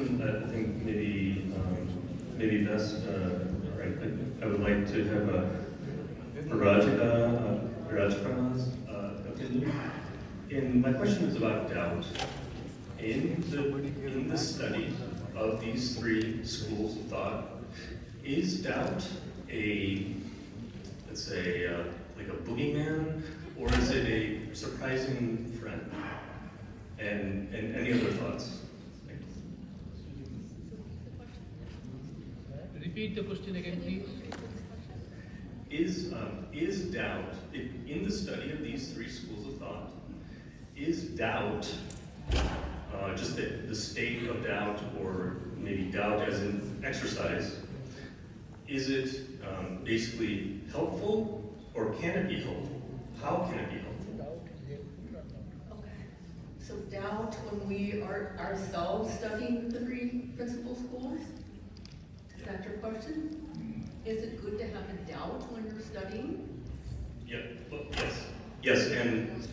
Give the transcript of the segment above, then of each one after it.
question, I think maybe best, right, I would like to have Rajprana's opinion. My question is about doubt. In the study of these three schools of thought, is doubt let's say, like a boogeyman, or is it a surprising friend? And any other thoughts? Repeat the question again, please. Is doubt, in the study of these three schools of thought, is doubt, just the state of doubt, or maybe doubt as an exercise, is it basically helpful, or can it be helpful? How can it be helpful? Okay. So doubt when we are ourselves studying the three principal schools? Is that your question? Is it good to have a doubt when you're studying? Yeah, well, yes, and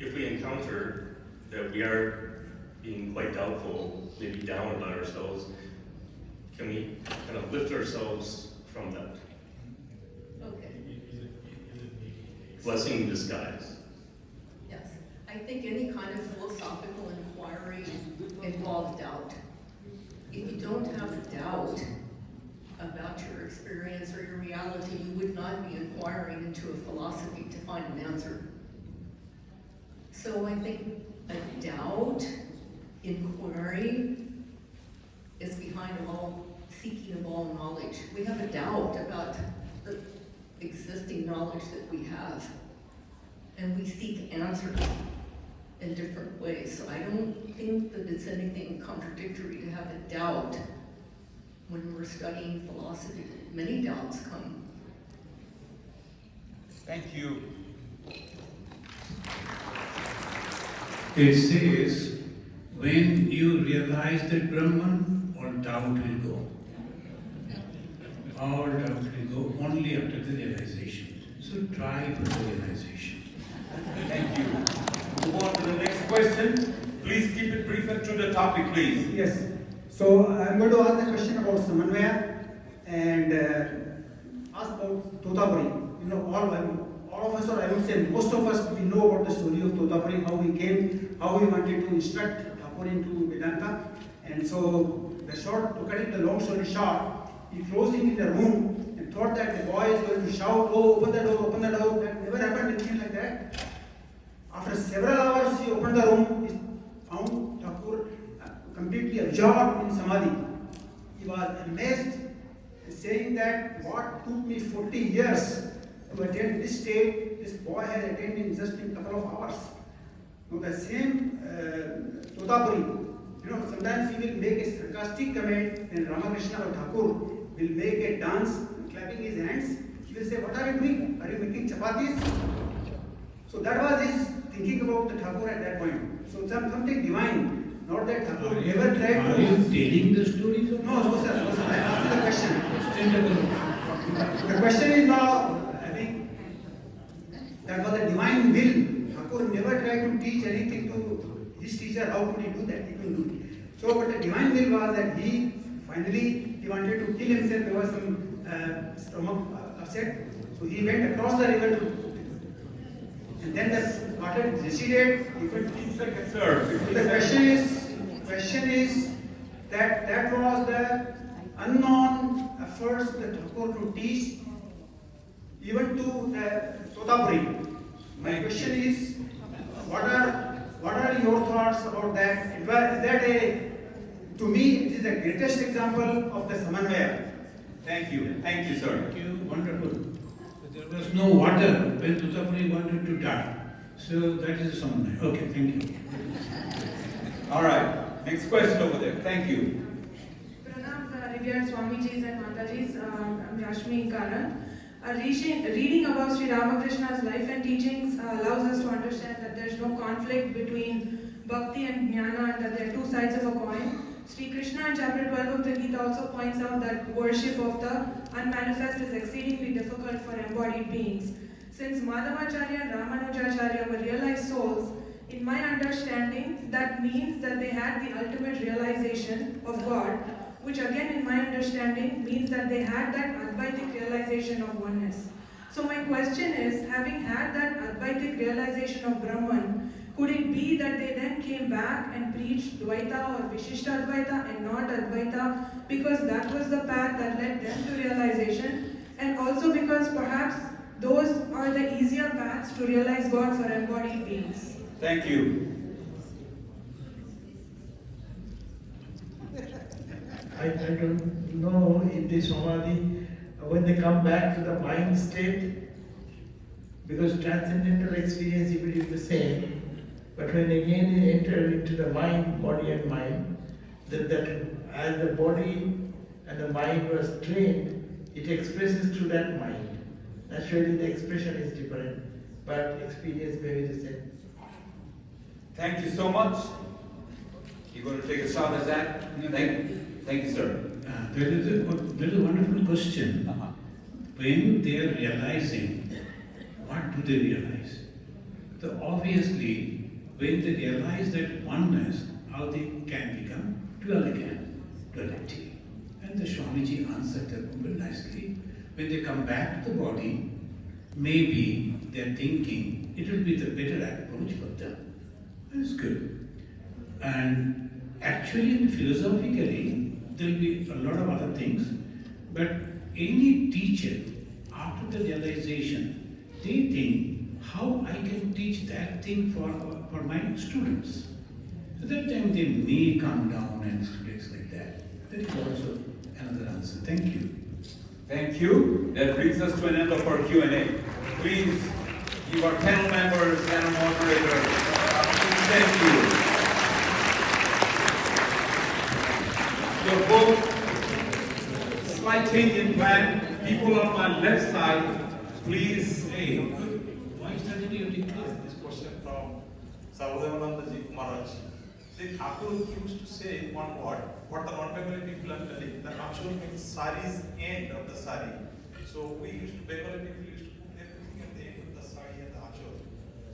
if we encounter that we are being quite doubtful, maybe down about ourselves, can we kind of lift ourselves from that? Okay. Blessing in disguise. Yes. I think any kind of philosophical inquiry involves doubt. If you don't have a doubt about your experience or your reality, you would not be inquiring into a philosophy to find an answer. So I think a doubt, inquiry, is behind all seeking of all knowledge. We have a doubt about the existing knowledge that we have, and we seek answers in different ways. So I don't think that it's anything contradictory to have a doubt when we're studying philosophy. Many doubts come. Thank you. It says, when you realize that Brahman, all doubt will go. All doubt will go only after the realization. So try for the realization. Thank you. Move on to the next question. Please keep it brief and to the topic, please. Yes. So I'm going to ask the question about Samanvaya and ask about Totapuri. You know, all of us, or I would say most of us, we know about the story of Totapuri, how he came, how he wanted to instruct Thakur into Vedanta. And so to cut it the long story short, he closed him in the room and thought that the boy is going to shout, "Oh, open the door, open the door." That never happened, anything like that. After several hours, he opened the room, he found Thakur completely absorbed in samadhi. He was amazed, saying that what took me 40 years to attain this state, this boy had attained in just a couple of hours. Now the same Totapuri, you know, sometimes he will make a sarcastic comment, and Ramakrishna or Thakur will make a dance, clapping his hands. He will say, "What are you doing? Are you making chapatis?" So that was his thinking about the Thakur at that point. So something divine. Not that Thakur never tried to... Are you telling the stories? No, sir. I asked the question. The question is now, I think, that was a divine will. Thakur never tried to teach anything to his teacher. How could he do that? He couldn't do it. So, but the divine will was that he wanted to kill himself. There was some stomach upset. So he went across the river and then the water receded. He could teach the Sir, the question is that was the unknown efforts that Thakur to teach even to the Totapuri. My question is, what are your thoughts about that? Is that to me, it is the greatest example of the Samanvaya. Thank you, sir. Thank you, wonderful. There was no water when Totapuri wanted to die. So that is a Samanvaya. Okay, thank you. All right, next question over there. Thank you. Pranam, revered Swamijis and Matajis, I'm Rashmi Karan. Reading about Sri Ramakrishna's life and teachings allows us to understand that there is no conflict between bhakti and jnana, and that they are two sides of a coin. Sri Krishna in chapter 12 of the Gita also points out that worship of the unmanifest is exceedingly difficult for embodied beings. Since Madhavacharya and Ramanujacharya were realized souls, In my understanding, that means that they had the ultimate realization of God, which again in my understanding means that they had that Advaitic realization of oneness. So my question is, having had that Advaitic realization of Brahman, could it be that they then came back and preached Dvaita or Vishishta Advaita and not Advaita because that was the path that led them to realization, and also because perhaps those are the easier paths to realize God for embodied beings? Thank you. I don't know in this Samadhi, when they come back to the mind state, because transcendental experience it will be the same, but when again they enter into the mind, body and mind, that as the body and the mind was trained, it expresses through that mind. Naturally the expression is different, but experience may be the same. Thank you so much. You're going to take a shot at that? Thank you, sir. That is a wonderful question. When they are realizing, what do they realize? So obviously, when they realize that oneness, how they can become duality. And the Swamiji answered that very nicely. When they come back to the body, maybe they are thinking it will be the better approach for them. That's good. And actually, philosophically, there will be a lot of other things, but any teacher, after the realization, they think, how I can teach that thing for my students. At that time, they may come down and express like that. That is also another answer. Thank you. Thank you. That brings us to an end of our Q&A. Please give our panel members and our moderator. Thank you. Your both slight change in plan. People on my left side, please. Hey, why suddenly you declare? This question from Sarvadevananda Maharaj. The Thakur used to say one word, what the non-Bengali people are telling, the Akshur means sari's end of the sari. So we used to, Bengali people used to put everything at the end of the sari and the Akshur.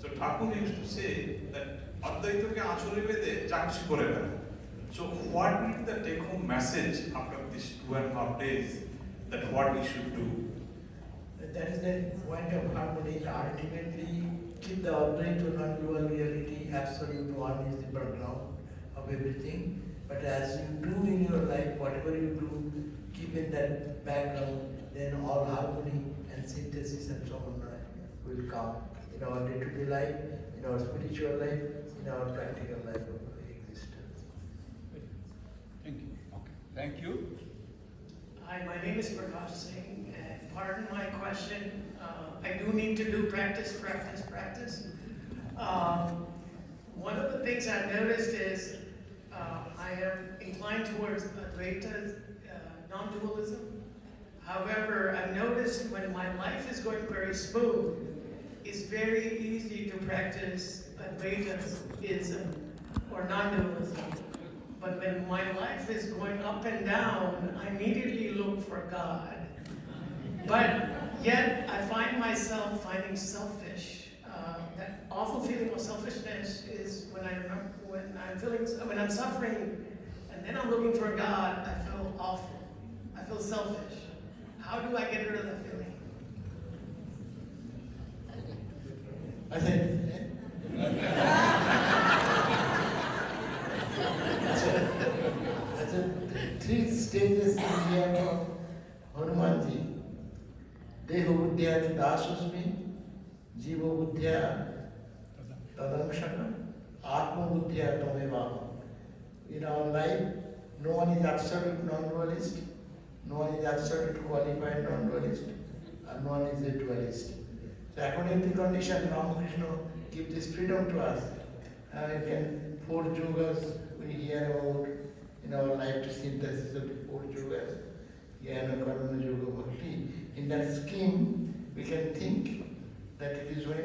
So Thakur used to say that Advaita ke Akshur vede jakshi korega. So what will be the take-home message after these 2.5 days that what we should do? That is the point of harmony. Ultimately, keep the Advaita non-dual reality, absolute one is the background of everything. But as you do in your life, whatever you do, keep in that background, then all harmony and synthesis and so on will come in our day-to-day life, in our spiritual life, in our practical life of existence. Thank you. Okay. Thank you. Hi, my name is Prakash Singh, and pardon my question. I do need to do practice. One of the things I've noticed is I am inclined towards Advaita, non-dualism. However, I've noticed when my life is going very smooth, it's very easy to practice Advaitism or non-dualism. But when my life is going up and down, I immediately look for God. But yet, I find myself finding selfish. That awful feeling of selfishness is when I remember when I'm suffering, and then I'm looking for God. I feel awful. I feel selfish. How do I get rid of that feeling? I think that's a 3 stages in the end of Hanumanji. Deho buddhya dasasmi, jiva buddhya tadamshaka, atma buddhya tameva. In our life, no one is absolute non-dualist, no one is absolute qualified non-dualist, and no one is a dualist. So according to the condition, Ramakrishna gives this freedom to us. We can 4 yogas we hear about in our life to synthesis of the 4 yogas. Jnana, Karma, Yoga, Bhakti. In that scheme, we can think that it is when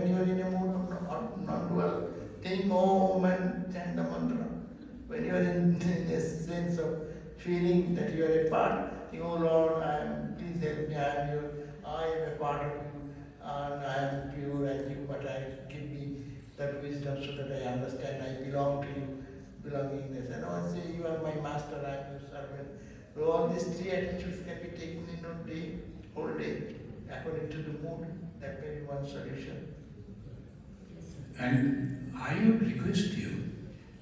you are in a mood of non-dual, think Om and chant the mantra. When you are in a sense of feeling that you are a part, think, oh Lord, please help me, I am a part of you, and I am pure and you, but give me that wisdom so that I understand I belong to you, belongingness. And I say, you are my master, I am your servant. So all these three attitudes can be taken in a day, whole day, according to the mood. That may be one solution. And I would request you,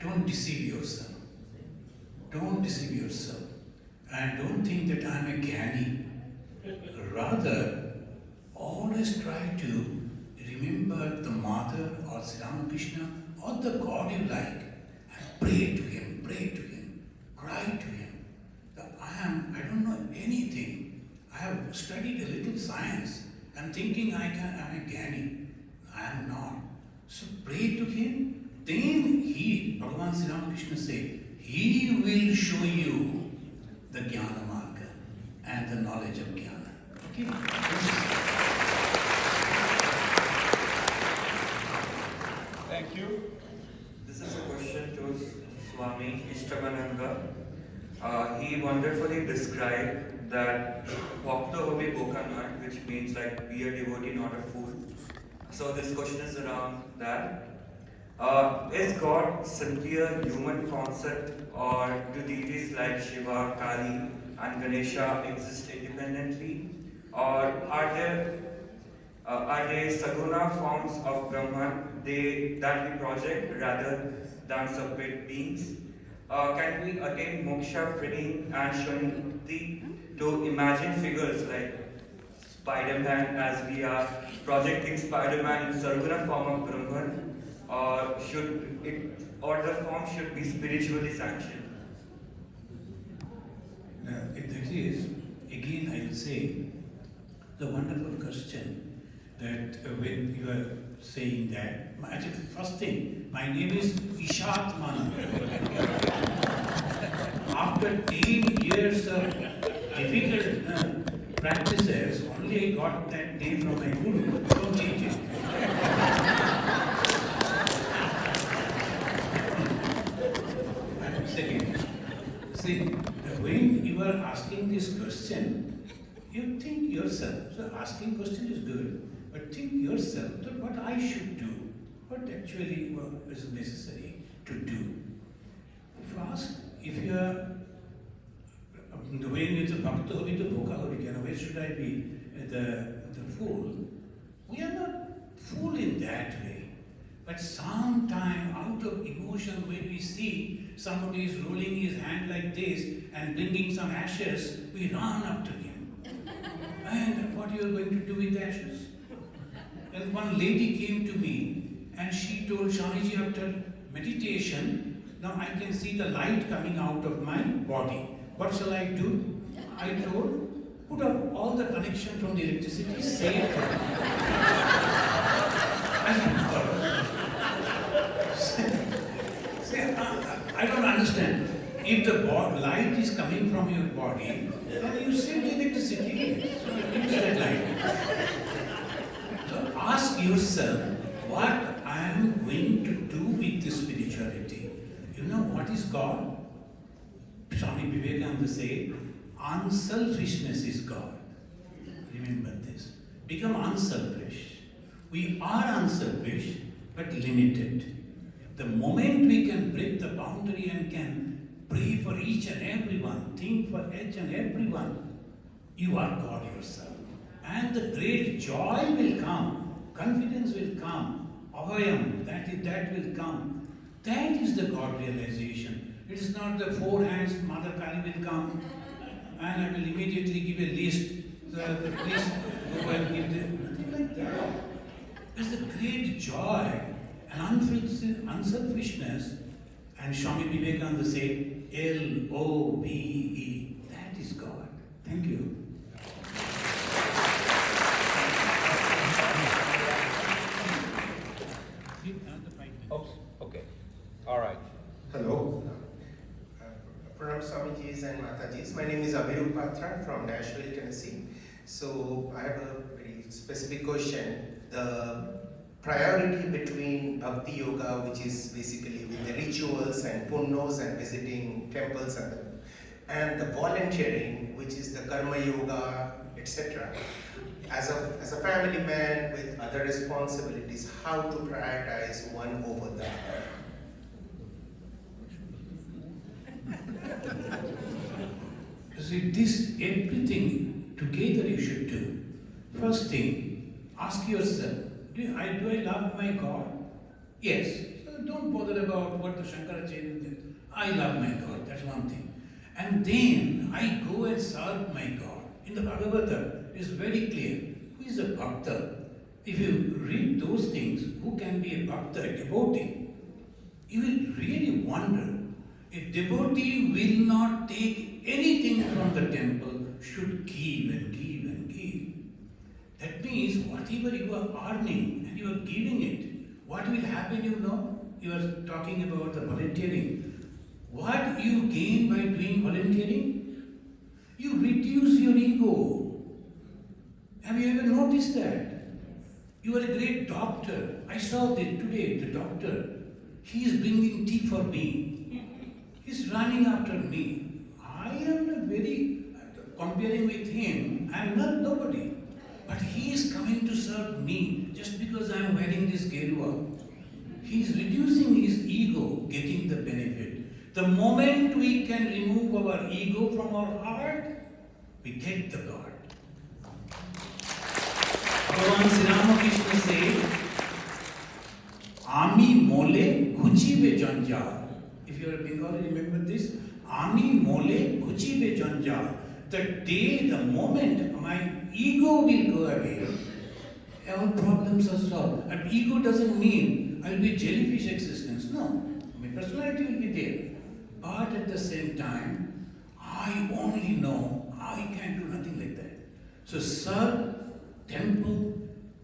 don't deceive yourself. Don't deceive yourself. And don't think that I'm a jnani. Rather, always try to remember the mother or Sri Ramakrishna or the God you like and pray to him, cry to him. I don't know anything. I have studied a little science. I'm thinking I'm a jnani. I am not. So pray to him, then he, Bhagavan Sri Ramakrishna said, he will show you the jnana marga and the knowledge of jnana. Okay? Thank you. This is a question to Swami Ishtavananda. He wonderfully described that Bhakta Hobe Bokanat, which means like be a devotee, not a fool. So this question is around that. Is God simply a human concept, or do deities like Shiva, Kali and Ganesha exist independently? Or are there Saguna forms of Brahman that we project rather than separate beings? Can we attain moksha, Prini and Shanti to imagine figures like Spider-Man as we are projecting Spider-Man in Sarguna form of Brahman? Or the form should be spiritually sanctioned? Now, if that is, again I will say, the wonderful question that when you are saying that, actually, first thing, my name is Ishatmana. After 10 years of difficult practices, only I got that name from my guru. Don't change it. And second, see, when you are asking this question, you think yourself. So asking question is good, but think yourself that what I should do, what actually is necessary to do. First, if you are the way it's a bhakta hobi to bhoka hobi, where should I be the fool? We are not fool in that way. But sometime out of emotion, when we see somebody is rolling his hand like this and bringing some ashes, we run up to him. And what you are going to do with the ashes? And one lady came to me and she told Swamiji, after meditation, now I can see the light coming out of my body. What shall I do? I told, put up all the connection from the electricity, save her. I don't understand. If the light is coming from your body, then you save the electricity. So use that light. So ask yourself, what I am going to do with this spirituality. You know what is God? Swami Vivekananda said, unselfishness is God. Remember this. Become unselfish. We are unselfish, but limited. The moment we can break the boundary and can pray for each and everyone, think for each and everyone, you are God yourself. And the great joy will come, confidence will come, abhayam, that will come. That is the God realization. It is not the four hands, Mother Kali will come and I will immediately give a list. The priest go and give them. Nothing like that. It's the great joy and unselfishness. And Swami Vivekananda said, L-O-V-E. That is God. Thank you. Oh, okay. All right. Hello. Pranam Swamijis and Matajis. My name is Abhirup Patra from Nashville, Tennessee. So I have a very specific question. The priority between Bhakti Yoga, which is basically with the rituals and punnos and visiting temples and and the volunteering, which is the karma yoga, etc. As a family man with other responsibilities, how to prioritize one over the other? See, this everything together you should do. First thing, ask yourself, do I love my God? Yes. So don't bother about what the Shankaracharya did. I love my God, that's one thing. And then I go and serve my God. In the Bhagavata, it is very clear. Who is a bhakta? If you read those things, who can be a bhakta, a devotee? You will really wonder. A devotee will not take anything from the temple, should give and give and give. That means whatever you are earning and you are giving it, what will happen, you know? You are talking about the volunteering. What you gain by doing volunteering? You reduce your ego. Have you ever noticed that? You are a great doctor. I saw that today, the doctor. He is bringing tea for me. He is running after me. I am comparing with him, I am not nobody. But he is coming to serve me just because I am wearing this gerua. He is reducing his ego, getting the benefit. The moment we can remove our ego from our heart, we get the God. Bhagavan Sri Ramakrishna said, Ami mole khuchibe janjar. If you are a Bengali, remember this. Ami mole khuchibe janjar. The day, the moment my ego will go away, all problems are solved. And ego doesn't mean I will be jellyfish existence. No, my personality will be there. But at the same time, I only know I can do nothing like that. So serve temple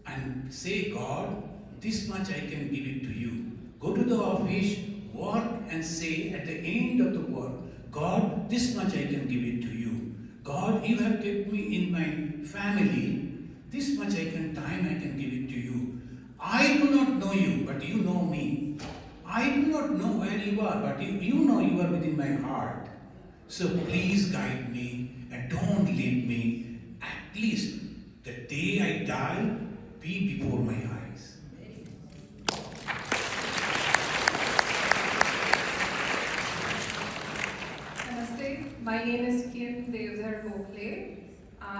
and say, God, this much I can give it to you. Go to the office, work and say at the end of the work, God, this much I can give it to you. God, you have kept me in my family. This much I can give it to you. I do not know you, but you know me. I do not know where you are, but you know you are within my heart. So please guide me and don't leave me. At least the day I die, be before my eyes. Namaste. My name is Kim Devzar Gokhale.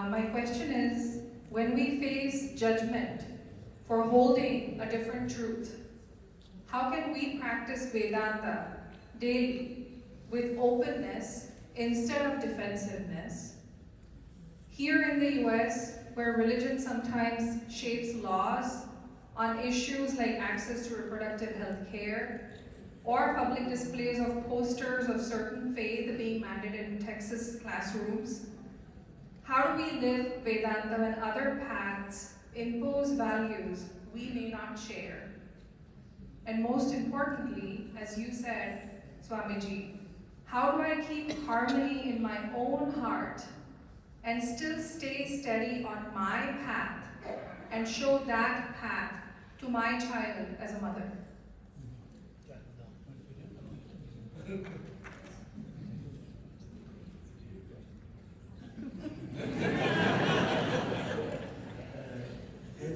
My question is, when we face judgment for holding a different truth, how can we practice Vedanta daily with openness instead of defensiveness? Here in the US, where religion sometimes shapes laws on issues like access to reproductive health care, or public displays of posters of certain faith being mandated in Texas classrooms, how do we live Vedanta when other paths impose values we may not share? And most importantly, as you said, Swamiji, how do I keep harmony in my own heart and still stay steady on my path and show that path to my child as a mother?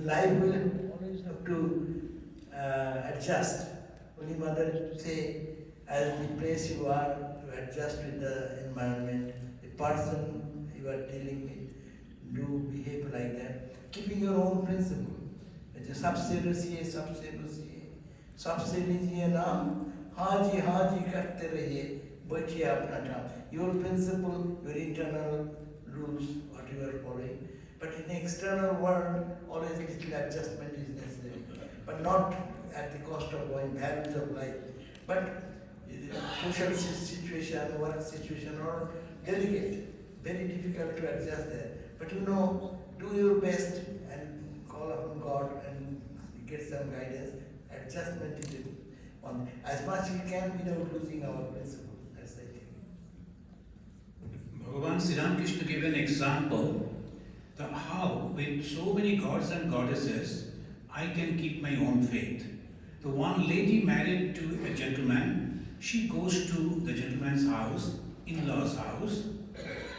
Life will always have to adjust. Only mother say, as the place you are, you adjust with the environment. The person you are dealing with, do behave like that. Keeping your own principle. सबसे रसिए सबसे लीजिए नाम हाँ जी करते रहिए बैठिए अपना ठाम. Your principle, your internal rules, what you are following. But in the external world, always little adjustment is necessary. But not at the cost of going values of life. But social situation, work situation are delicate, very difficult to adjust there. But you know, do your best and call upon God and get some guidance. Adjustment is on as much as we can without losing our principle. That's the thing. Bhagavan Sri Ramakrishna gave an example that how with so many gods and goddesses I can keep my own faith. The one lady married to a gentleman, she goes to the gentleman's house in-law's house,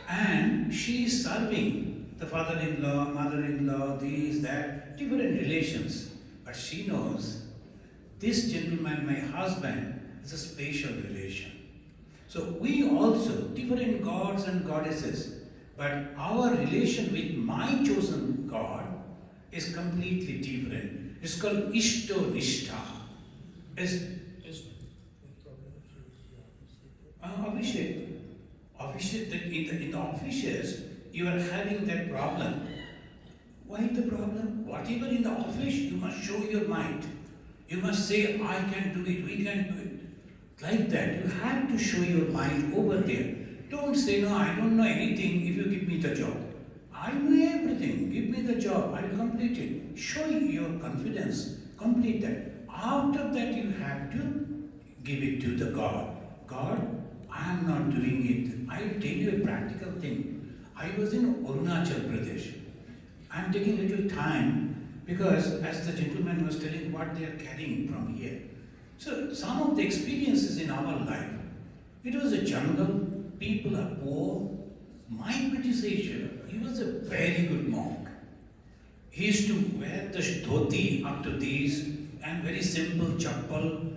and she is serving the father-in-law, mother-in-law, these, that, different relations. But she knows this gentleman, my husband, is a special relation. So we also, different gods and goddesses, but our relation with my chosen God is completely different. It's called Ishto Nishtha. Abhishek, that in the offices, you are having that problem. Why the problem? Whatever in the office, you must show your might. You must say, I can do it, we can do it. Like that, you have to show your mind over there. Don't say, no, I don't know anything if you give me the job. I know everything, give me the job, I will complete it. Show your confidence, complete that. After that, you have to give it to the God. God, I am not doing it. I will tell you a practical thing. I was in Arunachal Pradesh. I am taking little time because as the gentleman was telling what they are carrying from here. So some of the experiences in our life, it was a jungle, people are poor. My predecessor, he was a very good monk. He used to wear the dhoti up to these and very simple chappal.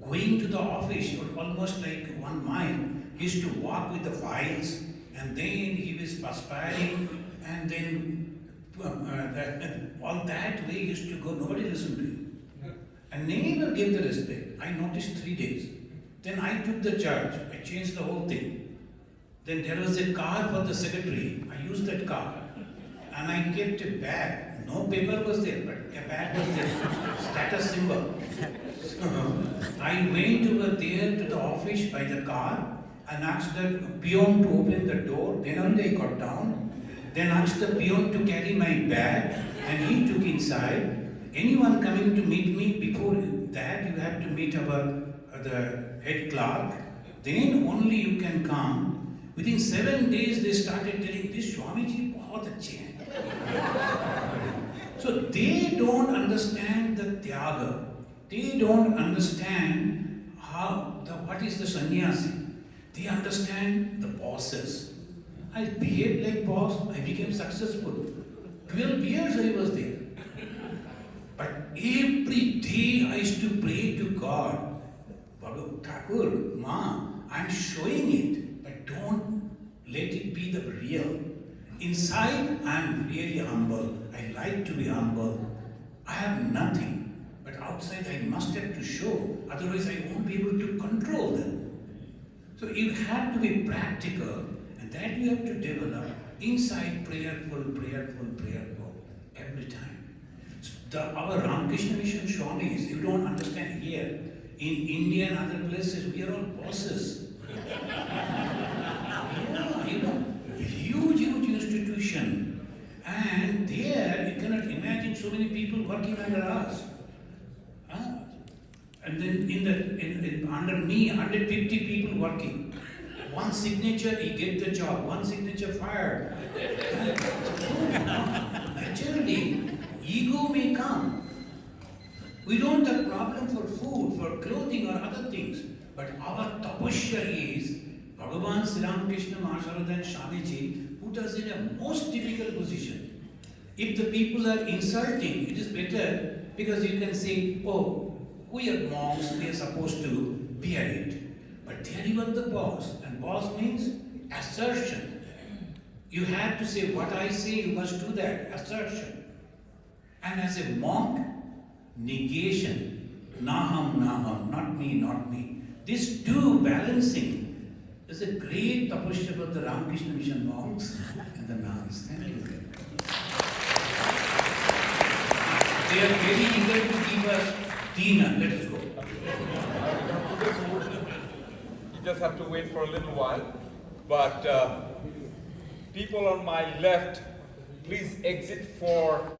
Going to the office, almost like 1 mile, he used to walk with the files, and then he was perspiring, and then all that way he used to go, nobody listened to him. And never gave the respect. I noticed 3 days. Then I took the charge, I changed the whole thing. Then there was a car for the secretary, I used that car. And I kept a bag, no paper was there, but a bag was there, status symbol. I went over there to the office by the car and asked the peon to open the door, then only I got down. Then asked the peon to carry my bag and he took inside. Anyone coming to meet me, before that you have to meet the head clerk, then only you can come. Within 7 days they started telling, this Swamiji bahut achhe hain. So they don't understand the tyaga. They don't understand what is the sannyasi. They understand the bosses. I behaved like boss, I became successful. 12 years I was there. But every day I used to pray to God, Babu Thakur, Ma, I'm showing it, but don't let it be the real. Inside I'm really humble. I like to be humble. I have nothing. But outside I must have to show, otherwise I won't be able to control them. So you have to be practical, and that you have to develop inside prayerful, every time. So our Ramakrishna Mission Swamis, you don't understand here, in India and other places, we are all bosses. Yeah, huge institution. And there, you cannot imagine so many people working under us. And then under me, 150 people working. One signature, he get the job. One signature fired. Naturally, ego may come. We don't have problem for food, for clothing or other things. But our tapasya is, Bhagavan Sri Ramakrishna Maharaj and Swamiji put us in a most difficult position. If the people are insulting, it is better because you can say, oh, we are monks, we are supposed to bear it. But there you are the boss, and boss means assertion. You have to say, what I say, you must do that, assertion. And as a monk, negation, naham, not me. This two balancing is a great tapasya of the Ramakrishna Mission monks and the nuns. Thank you. They are very eager to give us dinner. Let us go. You just have to wait for a little while. But people on my left, please exit for